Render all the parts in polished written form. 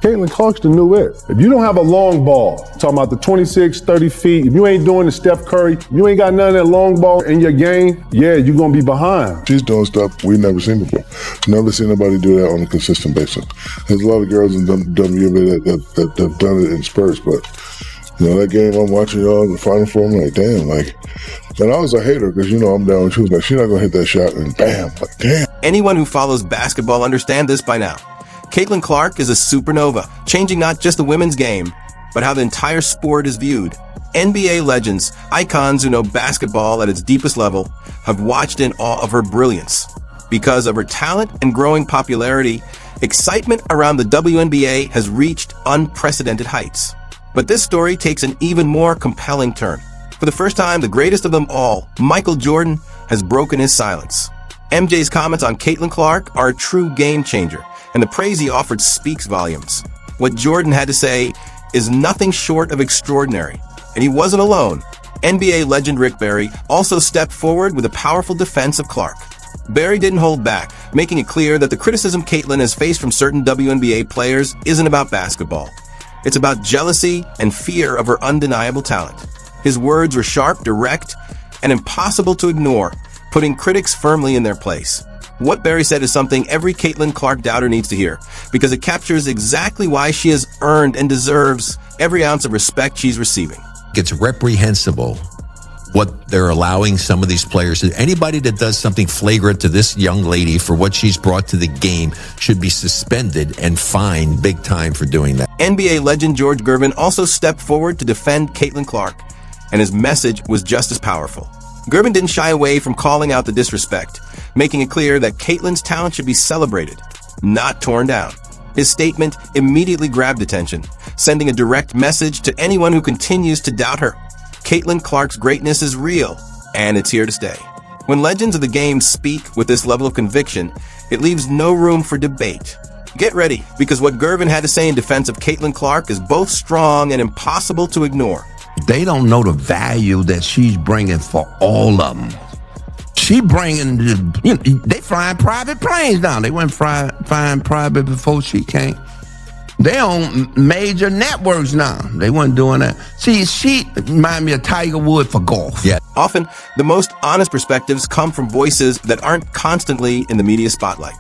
Caitlin Clark's the new it. If you don't have a long ball, talking about the 26, 30 feet, if you ain't doing the Steph Curry, you ain't got none of that long ball in your game, yeah, you're going to be behind. She's doing stuff we've never seen before. Never seen nobody do that on a consistent basis. There's a lot of girls in WNBA that have done it in spurts, but that game I'm watching y'all in the Final Four, I'm like, damn, like, and I was a hater because, I'm down with shoes. Like, she's not going to hit that shot, and bam, like, damn. Anyone who follows basketball understands this by now. Caitlin Clark is a supernova, changing not just the women's game, but how the entire sport is viewed. NBA legends, icons who know basketball at its deepest level, have watched in awe of her brilliance. Because of her talent and growing popularity, excitement around the WNBA has reached unprecedented heights. But this story takes an even more compelling turn. For the first time, the greatest of them all, Michael Jordan, has broken his silence. MJ's comments on Caitlin Clark are a true game changer, and the praise he offered speaks volumes. What Jordan had to say is nothing short of extraordinary, and he wasn't alone. NBA legend Rick Barry also stepped forward with a powerful defense of Clark. Barry didn't hold back, making it clear that the criticism Caitlin has faced from certain WNBA players isn't about basketball. It's about jealousy and fear of her undeniable talent. His words were sharp, direct, and impossible to ignore, putting critics firmly in their place. What Barry said is something every Caitlin Clark doubter needs to hear, because it captures exactly why she has earned and deserves every ounce of respect she's receiving. It's reprehensible what they're allowing some of these players. Anybody that does something flagrant to this young lady for what she's brought to the game should be suspended and fined big time for doing that. NBA legend George Gervin also stepped forward to defend Caitlin Clark, and his message was just as powerful. Gervin didn't shy away from calling out the disrespect, making it clear that Caitlin's talent should be celebrated, not torn down. His statement immediately grabbed attention, sending a direct message to anyone who continues to doubt her. Caitlin Clark's greatness is real, and it's here to stay. When legends of the game speak with this level of conviction, it leaves no room for debate. Get ready, because what Gervin had to say in defense of Caitlin Clark is both strong and impossible to ignore. They don't know the value that she's bringing for all of them. She bringing, they flying private planes now. They weren't flying private before she came. They on major networks now. They weren't doing that. See, she remind me of Tiger Woods for golf. Yeah. Often, the most honest perspectives come from voices that aren't constantly in the media spotlight.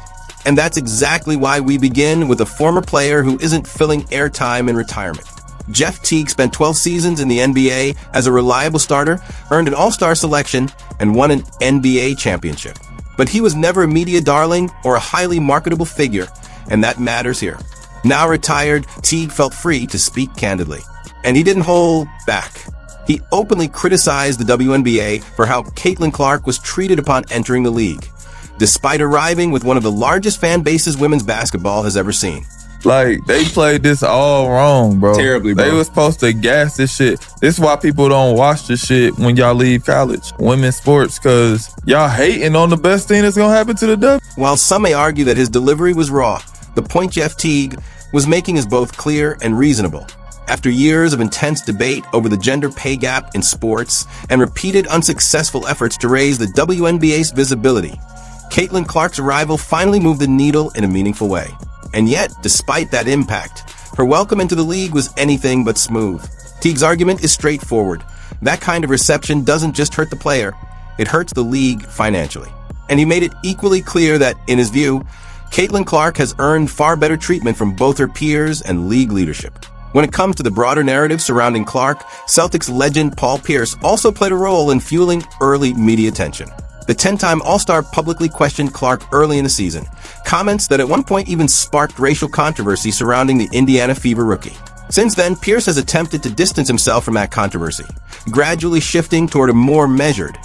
And that's exactly why we begin with a former player who isn't filling airtime in retirement. Jeff Teague spent 12 seasons in the NBA as a reliable starter, earned an All-Star selection, and won an NBA championship. But he was never a media darling or a highly marketable figure, and that matters here. Now retired, Teague felt free to speak candidly. And he didn't hold back. He openly criticized the WNBA for how Caitlin Clark was treated upon entering the league, despite arriving with one of the largest fan bases women's basketball has ever seen. Like, they played this all wrong, bro. Terribly, bro. They was supposed to gas this shit. This is why people don't watch this shit when y'all leave college. Women's sports, because y'all hating on the best thing that's going to happen to the W. While some may argue that his delivery was raw, the point Jeff Teague was making is both clear and reasonable. After years of intense debate over the gender pay gap in sports and repeated unsuccessful efforts to raise the WNBA's visibility, Caitlin Clark's arrival finally moved the needle in a meaningful way. And yet, despite that impact, her welcome into the league was anything but smooth. Teague's argument is straightforward. That kind of reception doesn't just hurt the player, it hurts the league financially. And he made it equally clear that, in his view, Caitlin Clark has earned far better treatment from both her peers and league leadership. When it comes to the broader narrative surrounding Clark, Celtics legend Paul Pierce also played a role in fueling early media attention. The 10-time All-Star publicly questioned Clark early in the season, comments that at one point even sparked racial controversy surrounding the Indiana Fever rookie. Since then, Pierce has attempted to distance himself from that controversy, gradually shifting toward a more measured,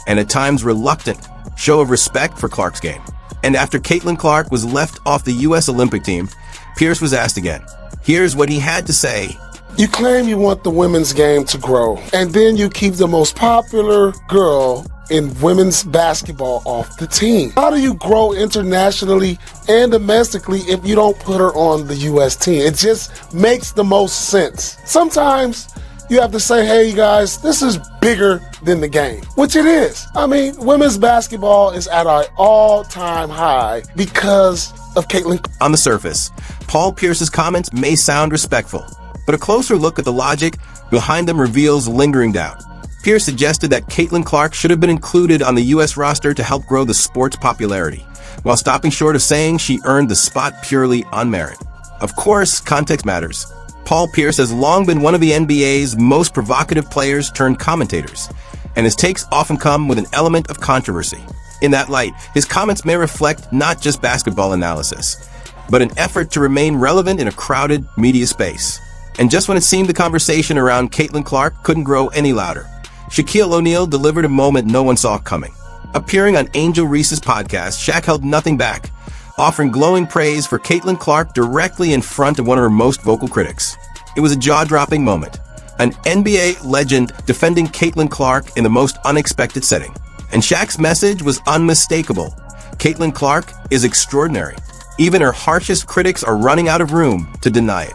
and at times reluctant, show of respect for Clark's game. And after Caitlin Clark was left off the U.S. Olympic team, Pierce was asked again. Here's what he had to say. You claim you want the women's game to grow, and then you keep the most popular girl in women's basketball off the team. How do you grow internationally and domestically if you don't put her on the U.S. team? It just makes the most sense. Sometimes you have to say, hey guys, this is bigger than the game, which it is. I mean, women's basketball is at an all-time high because of Caitlin. On the surface, Paul Pierce's comments may sound respectful, but a closer look at the logic behind them reveals lingering doubt. Pierce suggested that Caitlin Clark should have been included on the U.S. roster to help grow the sport's popularity, while stopping short of saying she earned the spot purely on merit. Of course, context matters. Paul Pierce has long been one of the NBA's most provocative players turned commentators, and his takes often come with an element of controversy. In that light, his comments may reflect not just basketball analysis, but an effort to remain relevant in a crowded media space. And just when it seemed the conversation around Caitlin Clark couldn't grow any louder, Shaquille O'Neal delivered a moment no one saw coming. Appearing on Angel Reese's podcast, Shaq held nothing back, offering glowing praise for Caitlin Clark directly in front of one of her most vocal critics. It was a jaw-dropping moment. An NBA legend defending Caitlin Clark in the most unexpected setting. And Shaq's message was unmistakable. Caitlin Clark is extraordinary. Even her harshest critics are running out of room to deny it.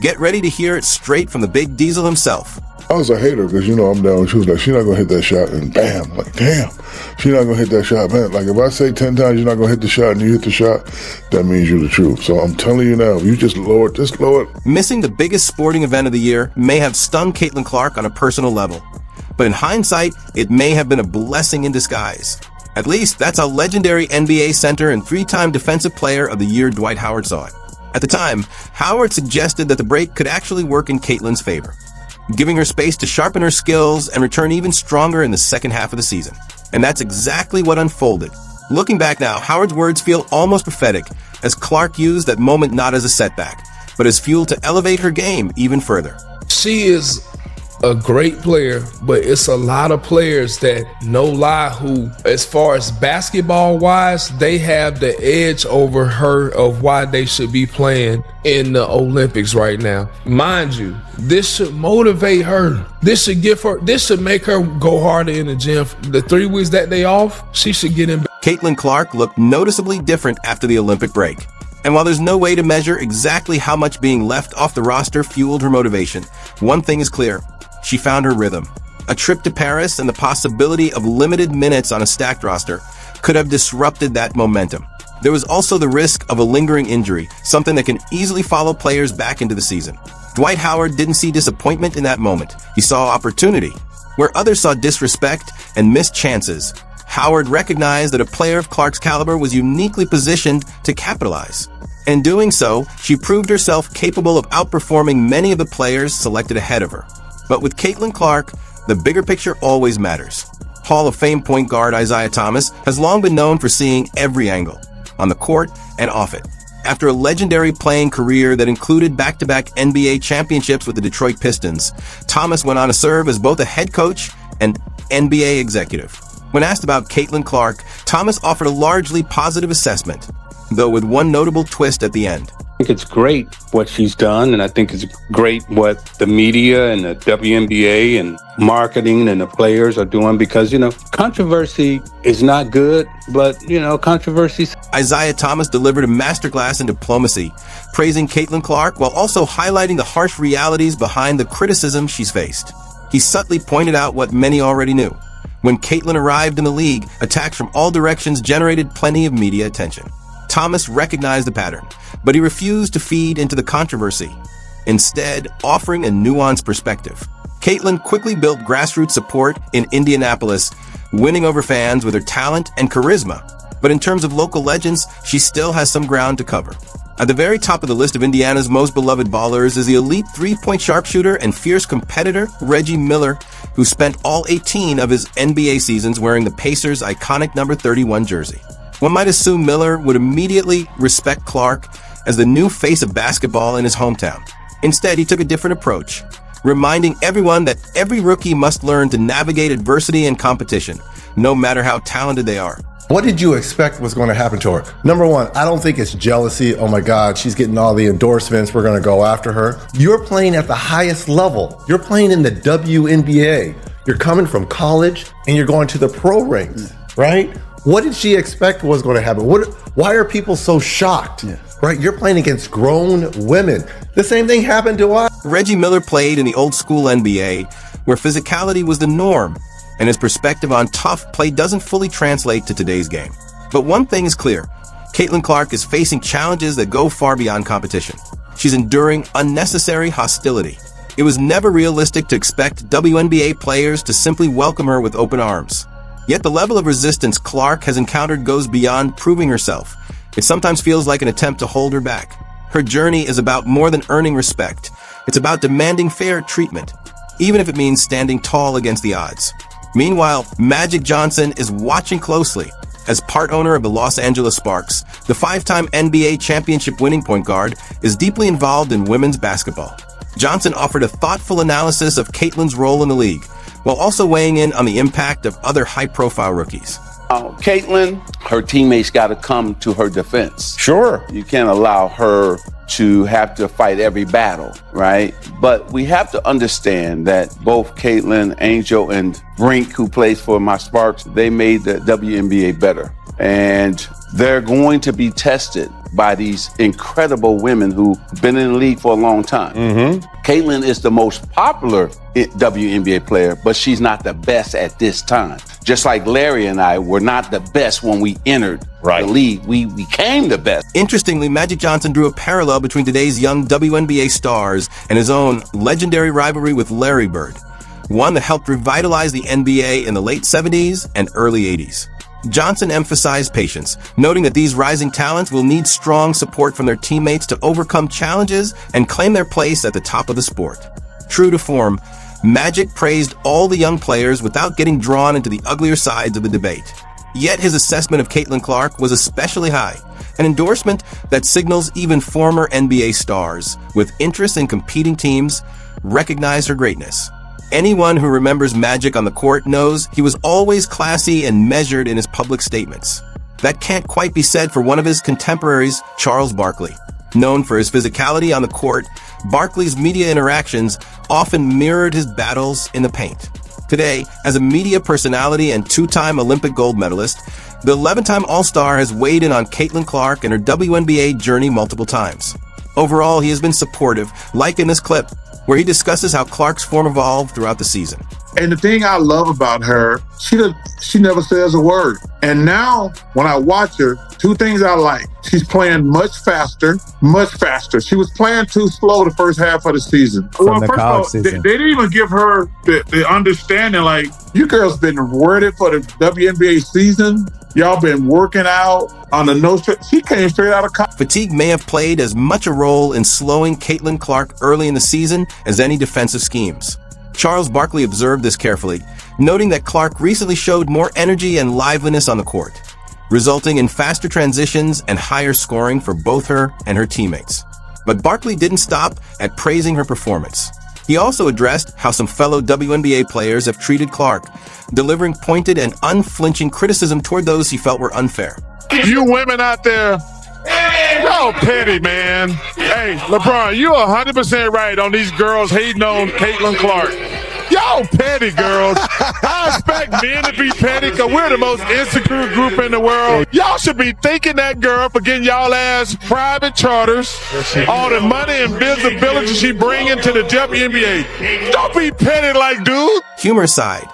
Get ready to hear it straight from the Big Diesel himself. I was a hater because, I'm down. She was like, she's not going to hit that shot. And bam, like, damn, she's not going to hit that shot. Man, like, if I say 10 times you're not going to hit the shot and you hit the shot, that means you're the truth. So I'm telling you now, if you just lower it. Missing the biggest sporting event of the year may have stung Caitlin Clark on a personal level. But in hindsight, it may have been a blessing in disguise. At least, that's how legendary NBA center and 3-time Defensive Player of the Year Dwight Howard saw it. At the time, Howard suggested that the break could actually work in Caitlin's favor, giving her space to sharpen her skills and return even stronger in the second half of the season. And that's exactly what unfolded. Looking back now, Howard's words feel almost prophetic, as Clark used that moment not as a setback, but as fuel to elevate her game even further. She is a great player, but it's a lot of players that, no lie, who, as far as basketball wise, they have the edge over her of why they should be playing in the Olympics right now. Mind you, this should motivate her. This should make her go harder in the gym. The 3 weeks that they off, she should get in. Caitlin Clark looked noticeably different after the Olympic break. And while there's no way to measure exactly how much being left off the roster fueled her motivation, one thing is clear. She found her rhythm. A trip to Paris and the possibility of limited minutes on a stacked roster could have disrupted that momentum. There was also the risk of a lingering injury, something that can easily follow players back into the season. Dwight Howard didn't see disappointment in that moment. He saw opportunity. Where others saw disrespect and missed chances, Howard recognized that a player of Clark's caliber was uniquely positioned to capitalize. In doing so, she proved herself capable of outperforming many of the players selected ahead of her. But with Caitlin Clark, the bigger picture always matters. Hall of Fame point guard Isaiah Thomas has long been known for seeing every angle, on the court and off it. After a legendary playing career that included back-to-back NBA championships with the Detroit Pistons, Thomas went on to serve as both a head coach and NBA executive. When asked about Caitlin Clark, Thomas offered a largely positive assessment, though with one notable twist at the end. I think it's great what she's done, and I think it's great what the media and the WNBA and marketing and the players are doing because, controversy is not good, but, controversy. Isaiah Thomas delivered a masterclass in diplomacy, praising Caitlin Clark while also highlighting the harsh realities behind the criticism she's faced. He subtly pointed out what many already knew. When Caitlin arrived in the league, attacks from all directions generated plenty of media attention. Thomas recognized the pattern, but he refused to feed into the controversy, instead offering a nuanced perspective. Caitlin quickly built grassroots support in Indianapolis, winning over fans with her talent and charisma. But in terms of local legends, she still has some ground to cover. At the very top of the list of Indiana's most beloved ballers is the elite 3-point sharpshooter and fierce competitor Reggie Miller, who spent all 18 of his NBA seasons wearing the Pacers' iconic number 31 jersey. One might assume Miller would immediately respect Clark as the new face of basketball in his hometown. Instead, he took a different approach, reminding everyone that every rookie must learn to navigate adversity and competition, no matter how talented they are. What did you expect was going to happen to her? Number one, I don't think it's jealousy. Oh my God, she's getting all the endorsements. We're going to go after her. You're playing at the highest level. You're playing in the WNBA. You're coming from college and you're going to the pro ranks, right? What did she expect was going to happen? Why are people so shocked? Right? You're playing against grown women. The same thing happened to us. Reggie Miller played in the old school NBA, where physicality was the norm, and his perspective on tough play doesn't fully translate to today's game. But one thing is clear, Caitlin Clark is facing challenges that go far beyond competition. She's enduring unnecessary hostility. It was never realistic to expect WNBA players to simply welcome her with open arms. Yet the level of resistance Clark has encountered goes beyond proving herself. It sometimes feels like an attempt to hold her back. Her journey is about more than earning respect. It's about demanding fair treatment, even if it means standing tall against the odds. Meanwhile, Magic Johnson is watching closely. As part owner of the Los Angeles Sparks, the 5-time NBA championship winning point guard is deeply involved in women's basketball. Johnson offered a thoughtful analysis of Caitlin's role in the league, while also weighing in on the impact of other high-profile rookies. Caitlin, her teammates got to come to her defense. Sure. You can't allow her to have to fight every battle, right? But we have to understand that both Caitlin, Angel, and Brink, who plays for my Sparks, they made the WNBA better. And they're going to be tested by these incredible women who've been in the league for a long time. Caitlin is the most popular WNBA player, but she's not the best at this time. Just like Larry and I were not the best when we entered the league, we became the best. Interestingly, Magic Johnson drew a parallel between today's young WNBA stars and his own legendary rivalry with Larry Bird, one that helped revitalize the NBA in the late 70s and early 80s. Johnson emphasized patience, noting that these rising talents will need strong support from their teammates to overcome challenges and claim their place at the top of the sport. True to form, Magic praised all the young players without getting drawn into the uglier sides of the debate. Yet his assessment of Caitlin Clark was especially high, an endorsement that signals even former NBA stars with interest in competing teams recognize her greatness. Anyone who remembers Magic on the court knows he was always classy and measured in his public statements. That can't quite be said for one of his contemporaries, Charles Barkley. Known for his physicality on the court, Barkley's media interactions often mirrored his battles in the paint. Today, as a media personality and 2-time Olympic gold medalist, the 11-time All-Star has weighed in on Caitlin Clark and her WNBA journey multiple times. Overall, he has been supportive, like in this clip, where he discusses how Clark's form evolved throughout the season. And the thing I love about her, she never says a word. And now, when I watch her, 2 things I like. She's playing much faster. She was playing too slow the first half of the season. From the college season. They didn't even give her the understanding, like, you girls been worded for the WNBA season. Y'all been working out on the no straight. She came straight out of college. Fatigue may have played as much a role in slowing Caitlin Clark early in the season as any defensive schemes. Charles Barkley observed this carefully, noting that Clark recently showed more energy and liveliness on the court, resulting in faster transitions and higher scoring for both her and her teammates. But Barkley didn't stop at praising her performance. He also addressed how some fellow WNBA players have treated Clark, delivering pointed and unflinching criticism toward those he felt were unfair. You women out there, y'all petty, man. Hey, LeBron, you 100% right on these girls hating on Caitlin Clark. Y'all petty girls. I expect men to be petty because we're the most insecure group in the world. Y'all should be thanking that girl for getting y'all ass private charters, all the money and visibility she bringing to the WNBA. Don't be petty like dude. Humor aside,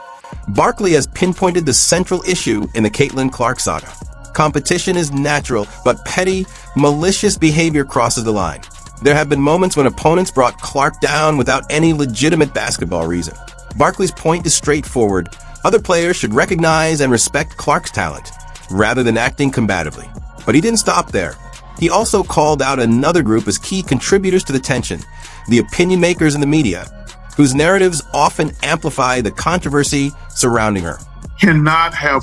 Barkley has pinpointed the central issue in the Caitlin Clark saga. Competition is natural, but petty, malicious behavior crosses the line. There have been moments when opponents brought Clark down without any legitimate basketball reason. Barkley's point is straightforward. Other players should recognize and respect Clark's talent, rather than acting combatively. But he didn't stop there. He also called out another group as key contributors to the tension, the opinion makers in the media, whose narratives often amplify the controversy surrounding her. Cannot have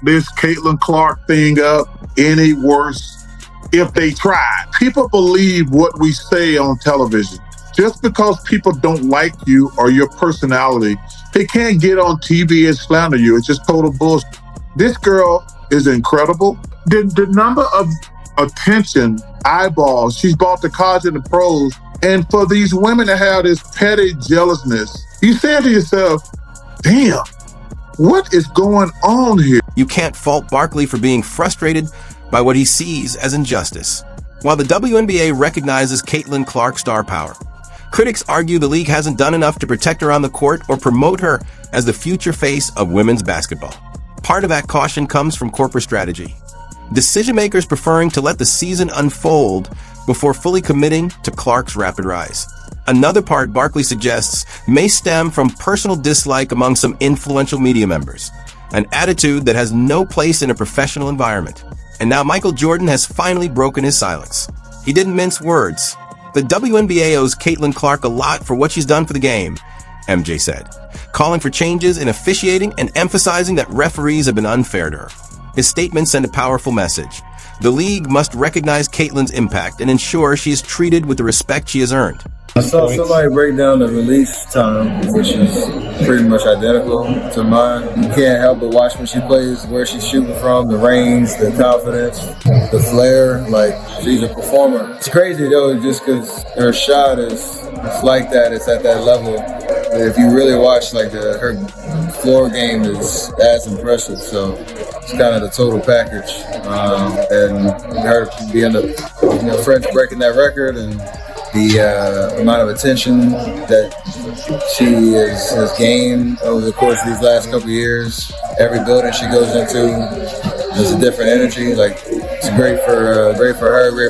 this Caitlin Clark thing up any worse if they try. People believe what we say on television. Just because people don't like you or your personality, they can't get on TV and slander you. It's just total bullshit. This girl is incredible. The number of attention, eyeballs she's brought to college and the pros, and for these women to have this petty jealousness, you say to yourself, damn, what is going on here? You can't fault Barkley for being frustrated by what he sees as injustice. While the WNBA recognizes Caitlin Clark's star power, critics argue the league hasn't done enough to protect her on the court or promote her as the future face of women's basketball. Part of that caution comes from corporate strategy. decision makers preferring to let the season unfold before fully committing to Clark's rapid rise. Another part Barkley suggests may stem from personal dislike among some influential media members, an attitude that has no place in a professional environment. And now Michael Jordan has finally broken his silence. He didn't mince words. The WNBA owes Caitlin Clark a lot for what she's done for the game, MJ said, calling for changes in officiating and emphasizing that referees have been unfair to her. His statement sent a powerful message. The league must recognize Caitlin's impact and ensure she is treated with the respect she has earned. I saw somebody break down the release time, which is pretty much identical to mine. You can't help but watch when she plays, where she's shooting from, the range, the confidence, the flair. Like, she's a performer. It's crazy, though, just because her shot is like that. It's at that level. If you really watch, like, her floor game is as impressive. So it's kind of the total package. And her being the French breaking that record and the amount of attention that she has gained over the course of these last couple of years. Every building she goes into, there's a different energy. Like, it's great for her, great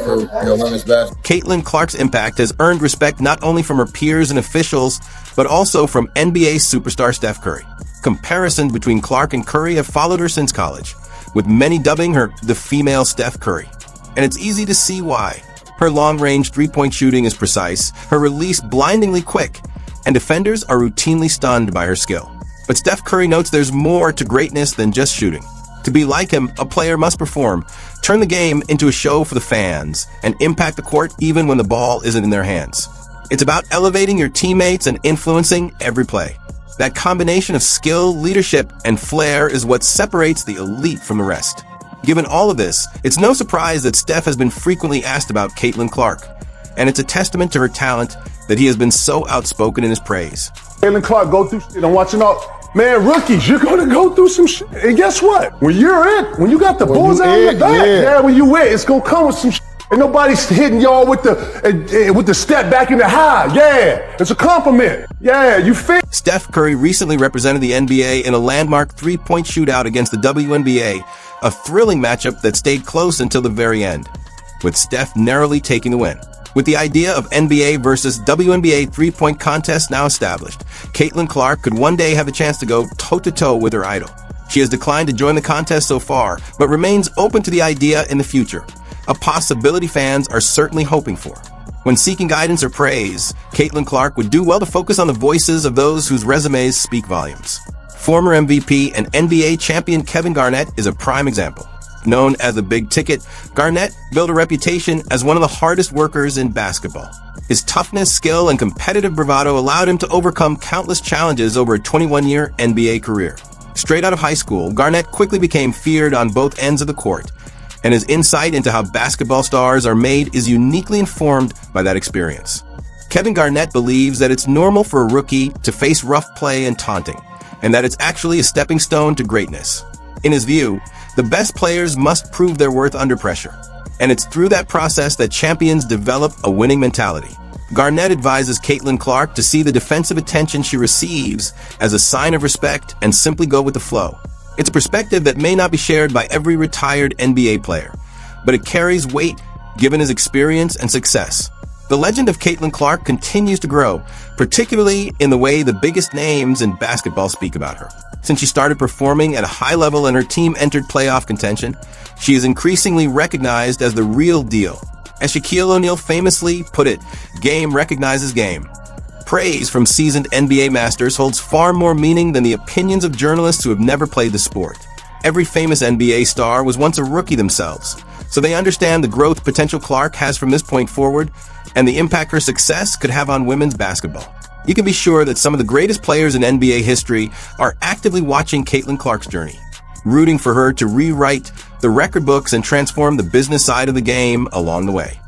for women's basketball. Caitlin Clark's impact has earned respect not only from her peers and officials, but also from NBA superstar Steph Curry. Comparisons between Clark and Curry have followed her since college, with many dubbing her the female Steph Curry. And it's easy to see why. Her long-range three-point shooting is precise, her release blindingly quick, and defenders are routinely stunned by her skill. But Steph Curry notes there's more to greatness than just shooting. To be like him, a player must perform, turn the game into a show for the fans, and impact the court even when the ball isn't in their hands. It's about elevating your teammates and influencing every play. That combination of skill, leadership, and flair is what separates the elite from the rest. Given all of this, it's no surprise that Steph has been frequently asked about Caitlin Clark, and it's a testament to her talent that he has been so outspoken in his praise. Caitlin Clark go through shit. I'm watching out. Man, rookies, you're going to go through some shit. And guess what? When you're it, when you got the bullseye on your back, when you it, it's going to come with some shit. And nobody's hitting y'all with the step back in the high. Yeah, it's a compliment. Yeah, you feel. Steph Curry recently represented the NBA in a landmark three-point shootout against the WNBA, a thrilling matchup that stayed close until the very end, with Steph narrowly taking the win. With the idea of NBA versus WNBA three-point contest now established, Caitlin Clark could one day have a chance to go toe-to-toe with her idol. She has declined to join the contest so far, but remains open to the idea in the future, a possibility fans are certainly hoping for. When seeking guidance or praise, Caitlin Clark would do well to focus on the voices of those whose resumes speak volumes. Former MVP and NBA champion Kevin Garnett is a prime example. Known as the Big Ticket, Garnett built a reputation as one of the hardest workers in basketball. His toughness, skill, and competitive bravado allowed him to overcome countless challenges over a 21-year NBA career. Straight out of high school, Garnett quickly became feared on both ends of the court, and his insight into how basketball stars are made is uniquely informed by that experience. Kevin Garnett believes that it's normal for a rookie to face rough play and taunting, and that it's actually a stepping stone to greatness. In his view, the best players must prove their worth under pressure, and it's through that process that champions develop a winning mentality. Garnett advises Caitlin Clark to see the defensive attention she receives as a sign of respect and simply go with the flow. It's a perspective that may not be shared by every retired NBA player, but it carries weight given his experience and success. The legend of Caitlin Clark continues to grow, particularly in the way the biggest names in basketball speak about her. Since she started performing at a high level and her team entered playoff contention, she is increasingly recognized as the real deal. As Shaquille O'Neal famously put it, game recognizes game. Praise from seasoned NBA masters holds far more meaning than the opinions of journalists who have never played the sport. Every famous NBA star was once a rookie themselves, so they understand the growth potential Clark has from this point forward and the impact her success could have on women's basketball. You can be sure that some of the greatest players in NBA history are actively watching Caitlin Clark's journey, rooting for her to rewrite the record books and transform the business side of the game along the way.